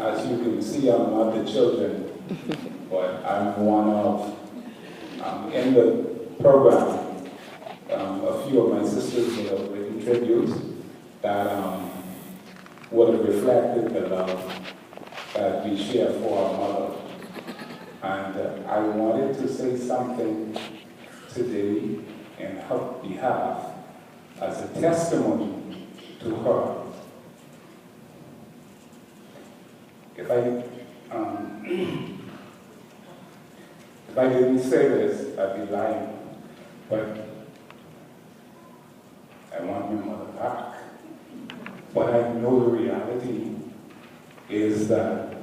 as you can see, I'm not the children, but I'm one of, in the program, a few of my sisters would have written tributes that would have reflected the love that we share for our mother. And I wanted to say something today in her behalf as a testimony to her. If I didn't say this, I'd be lying. But I want my mother back. But I know the reality is that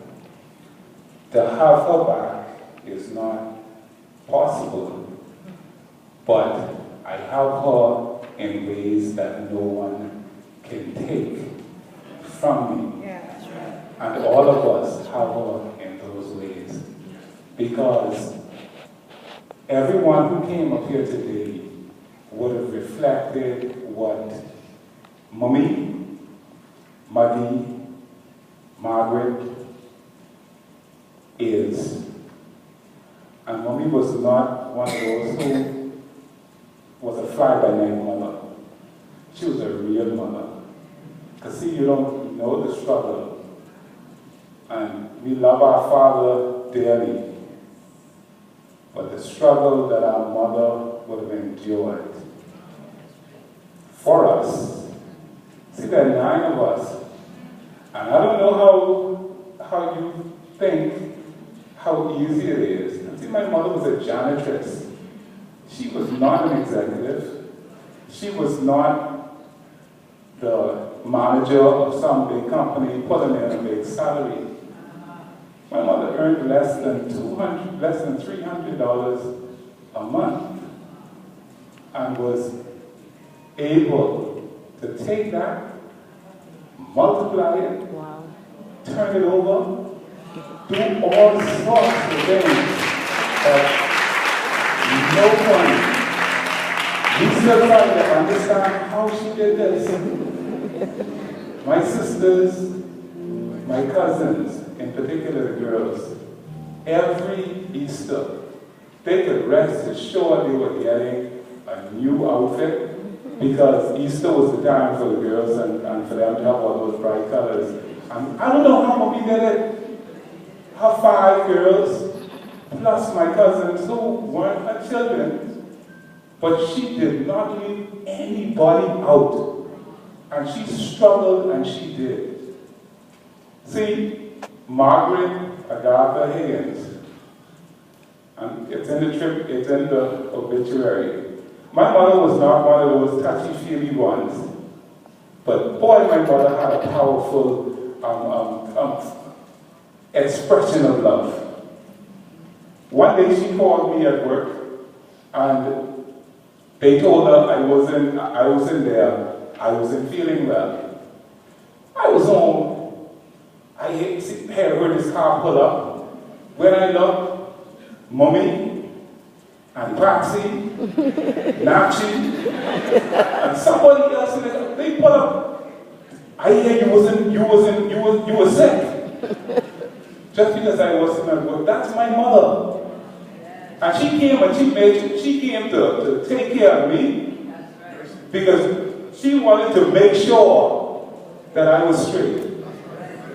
to have her back is not possible. But I have her in ways that no one can take from me. Yeah, that's right. And all of us have her in those ways. Because everyone who came up here today would have reflected what Mummy, Muddy, Margaret is. And Mummy was not one of those who was a fly-by-night mother. She was a real mother. Because see, you don't know the struggle. And we love our father dearly. But the struggle that our mother would have endured for us. See, there are 9 of us. And I don't know how you think how easy it is. And see, my mother was a janitress. She was not an executive. She was not the manager of some big company putting in a big salary. My mother earned less than $300 a month and was able to take that, multiply it, Wow. turn it over, do all sorts of things that no one, we still trying to understand how she did this. My sisters, my cousins, in particular the girls, every Easter, they could rest assured they were getting a new outfit because Easter was the time for the girls and for them to have all those bright colors. And I don't know how Mommy did it. Her 5 girls, plus my cousins who weren't her children, but she did not leave anybody out. And she struggled and she did. See, Margaret Higgins, and it's in the obituary. My mother was not one of those touchy-feely ones, but boy, my mother had a powerful expression of love. One day she called me at work, and they told her I wasn't there, I wasn't feeling well. I was home. I heard this car pull up. When I looked, Mummy and Patsy, Nachi, and somebody else in the, they pull up. I hear you were sick. Just because I wasn't at work. That's my mother. And she came to take care of me because she wanted to make sure that I was straight.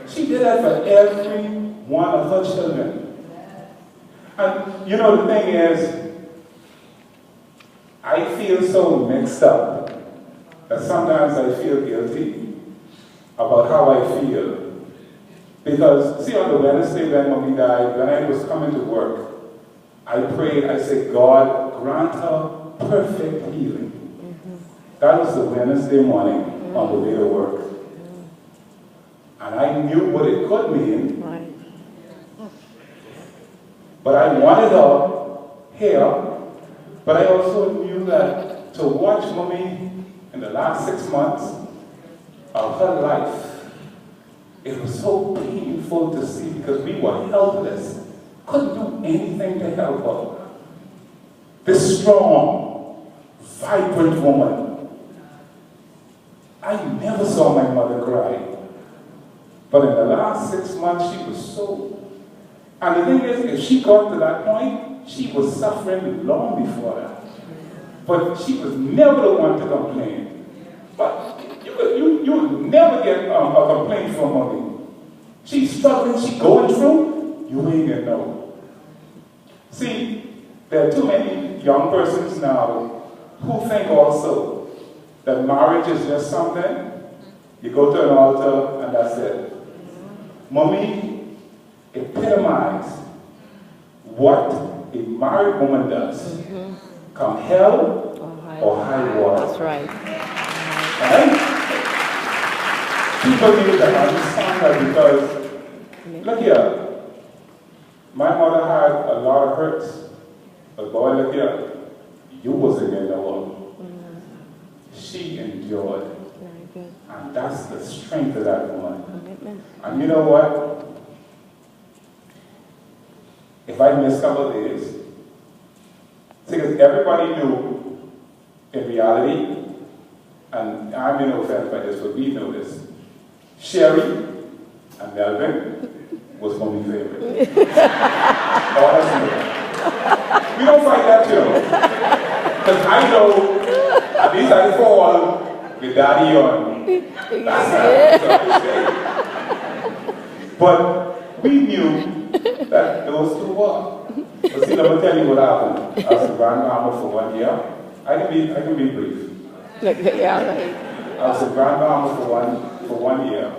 She did that for every one of her children. And you know, the thing is, I feel so mixed up that sometimes I feel guilty about how I feel. Because, see, on the Wednesday when Mommy died, when I was coming to work, I prayed, I said, God, grant her perfect healing. That was the Wednesday morning on the way to work. And I knew what it could mean. Right. But I wanted her here. But I also knew that to watch Mommy in the last 6 months of her life, it was so painful to see because we were helpless. Couldn't do anything to help her. This strong, vibrant woman. I never saw my mother cry. But in the last 6 months, she was so. And the thing is, if she got to that point, she was suffering long before that. But she was never the one to complain. But you would never get a complaint from mommy. She's struggling, she's going through, you ain't gonna know. See, there are too many young persons now who think also that marriage is just something, you go to an altar and that's it. Mommy epitomized what a married woman does. Come hell or high water. That's right. Right? People need to understand that because, look here, my mother had a lot of hurts, but boy, look here, you wasn't in the world. She endured. Very good. And that's the strength of that woman. Commitment. And you know what? If I miss a couple of days, because everybody knew in reality, and I'm in no offense by this, but we know this, Sherry and Melvin was mommy's favorite. All us know. We don't fight that, you know. Because I know, at least I fall with daddy on. That's but we knew that those two were. But see, let me tell you what happened. I was a grandmama for 1 year. I can be brief. Yeah, right. I was a grandmama for one year,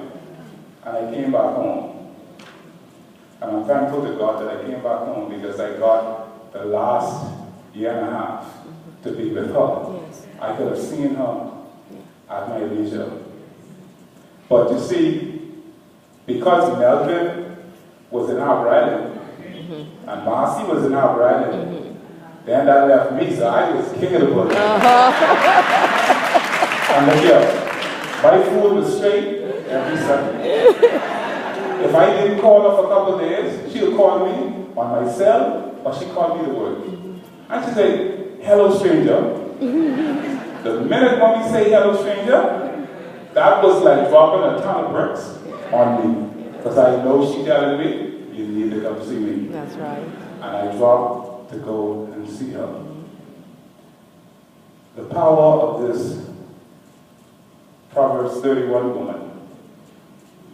and I came back home. And I'm thankful to God that I came back home because I got the last year and a half to be with her. Yes. I could have seen her at my leisure. But you see, because Melvin was in our Island, and Marcy was in our Island, then that left me, so I was king of the bush. And look here, my food was straight every Sunday. If I didn't call her for a couple of days, she would call me on my cell, or she'd call me to work. And she'd say, hello, stranger. The minute mommy say hello, stranger, that was like dropping a ton of bricks on me. Because I know she telling me, you need to come see me. That's right. And I dropped to go and see her. The power of this Proverbs 31 woman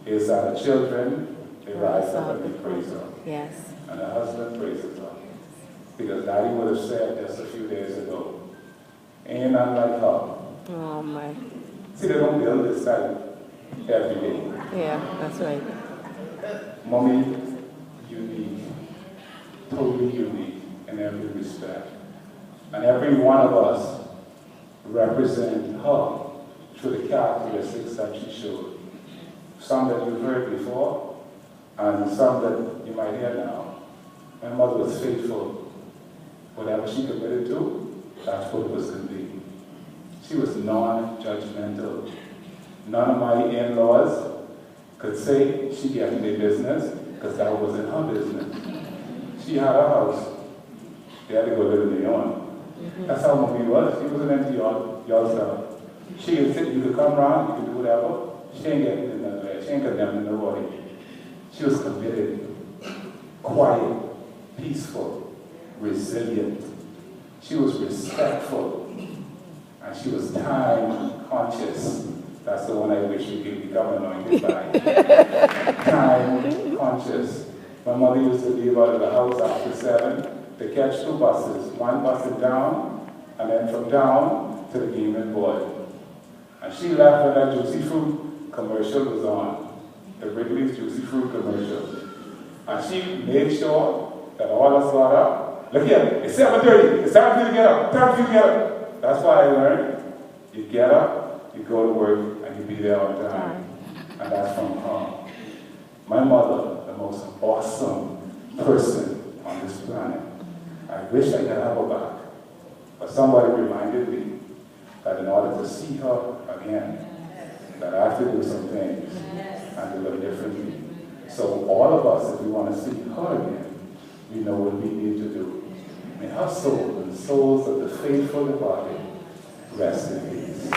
is that the children, they rise up and they praise her. Yes. And the husband praises her. Because Daddy would have said just a few days ago, ain't none like her. Oh my. See, they don't build this time every day. Yeah, that's right. Mommy, unique, totally unique in every respect. And every one of us represent her through the characteristics that she showed. Some that you've heard before, and some that you might hear now. My mother was faithful. Whatever she committed to, that's what it was going to be. She was non-judgmental. None of my in-laws could say she got in their business, because that wasn't her business. She had a house. They had to go live in their own. That's how mommy was. She wasn't into y'all stuff. She could sit, you could come around, you could do whatever. She ain't getting in that way. She ain't condemning nobody. She was committed, quiet, peaceful, resilient. She was respectful, and she was time conscious. That's the one I wish you could become anointed by. Time conscious. My mother used to leave out of the house after 7 to catch 2 buses. One bus is down, and then from down to the game and board. And she left when that juicy fruit commercial was on. The Wrigley's juicy fruit commercial. And she made sure that all of us got up. Look here, it's 7:30. It's time for you to get up. Time for you to get up. That's why I learned. You get up, you go to work, and you be there on time. And that's from her. My mother, the most awesome person on this planet. I wish I could have her back. But somebody reminded me that in order to see her again, that I have to do some things and to live differently. So all of us, if we want to see her again, we know what we need to do. May her soul and souls of the faithful departed rest in peace.